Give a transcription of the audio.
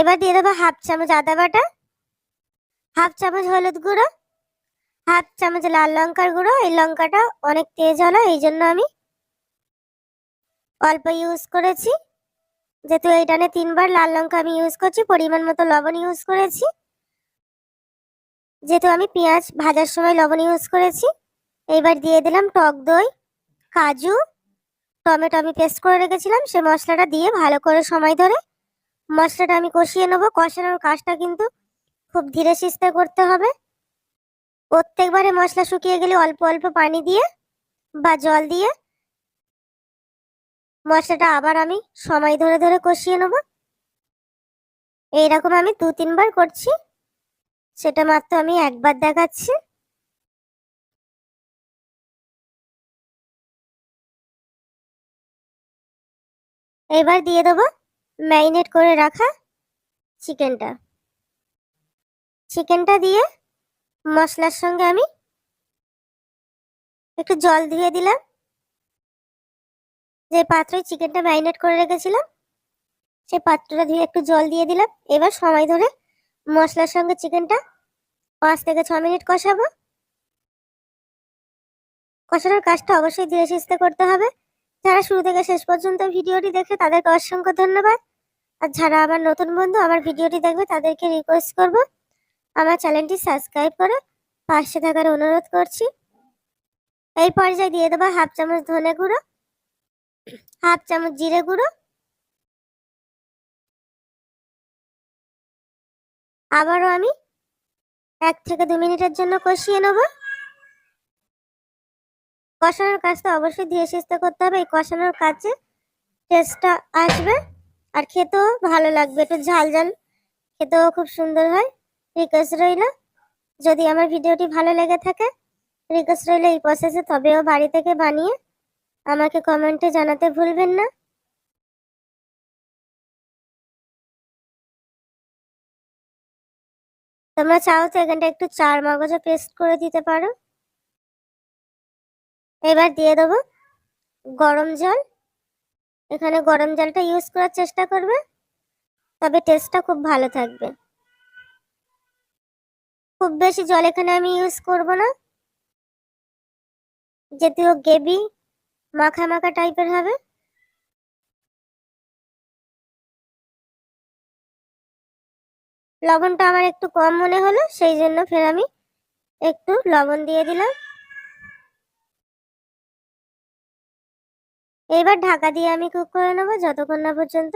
এবার দিয়ে দেবো হাফ চামচ আদা বাটা, হাফ চামচ হলুদ গুঁড়ো, হাফ চামচ লাল লঙ্কার গুঁড়ো। এই লঙ্কাটা অনেক তেজ হলো, এই জন্য আমি অল্প ইউজ করেছি। যেহেতু এইটানে 3বার লাল লঙ্কা আমি ইউজ করছি, পরিমাণ মতো লবণ ইউজ করেছি। যেহেতু আমি পেঁয়াজ ভাজার সময় লবণ ইউজ করেছি। এইবার দিয়ে দিলাম টক দই, কাজু, টমেটো আমি পেস্ট করে রেখেছিলাম। সে মশলাটা দিয়ে ভালো করে সময় ধরে মশলাটা আমি কষিয়ে নেবো। কষানোর কাজটা কিন্তু খুব ধীরে সুস্থে করতে হবে। প্রত্যেকবারে মশলা শুকিয়ে গেলে অল্প অল্প পানি দিয়ে বা জল দিয়ে মশলাটা আবার আমি সময় ধরে ধরে কষিয়ে নেব। এইরকম আমি 2-3বার করছি, সেটা মাত্র আমি একবার দেখাচ্ছি। এবার দিয়ে দেবো ম্যারিনেট করে রাখা চিকেনটা। চিকেনটা দিয়ে মশলার সঙ্গে আমি একটু জল দিয়ে দিলাম। যে পাত্রে চিকেনটা ম্যারিনেট করে রেখেছিলাম সেই পাত্রটা ধুয়ে একটু জল দিয়ে দিলাম। এবার সময় ধরে মশলার সঙ্গে চিকেনটা 5 থেকে 6 মিনিট কষাবো। কষানোর কাজটা অবশ্যই ধীরে সুস্থে করতে হবে। যারা শুরু থেকে শেষ পর্যন্ত ভিডিওটি দেখে তাদেরকে অসংখ্য ধন্যবাদ। আর যারা আমার নতুন বন্ধু আমার ভিডিওটি দেখবে তাদেরকে রিকোয়েস্ট করব আমার চ্যানেলটি সাবস্ক্রাইব করে পাশে থাকার অনুরোধ করছি। এই পর্যায়ে দিয়ে দেবো হাফ চামচ ধনে গুঁড়ো, হাফ চামচ জিরে গুঁড়ো। আবারও আমি 1 থেকে 2 মিনিটের জন্য কষিয়ে নেব। কষানোর কাজটা অবশ্যই ধীরে সুস্থে করতে হবে। এই কষানোর কাজে টেস্টটা আসবে আর খেতেও ভালো লাগবে। একটু ঝাল ঝাল খেতেও খুব সুন্দর হয়। রিকোয়েস্ট রইল, যদি আমার ভিডিওটি ভালো লেগে থাকে রিকোয়েস্ট রইল এই প্রসেসে তবেও বাড়ি থেকে বানিয়ে আমাকে কমেন্টে জানাতে ভুলবেন না। তোমরা চাও তো এখানটা একটু চার মগজও পেস্ট করে দিতে পারো। এবার দিয়ে দেবো গরম জল। এখানে গরম জলটা ইউজ করার চেষ্টা করবে, তবে টেস্টটা খুব ভালো থাকবে। খুব বেশি জল এখানে আমি ইউজ করব না, যদিও গ্রেভি মাখা মাখা টাইপের হবে। লবণটা আমার একটু কম মনে হলো, সেই জন্য ফের আমি একটু লবণ দিয়ে দিলাম। এবার ঢাকা দিয়ে আমি কুক করে নেবো যতক্ষণ না পর্যন্ত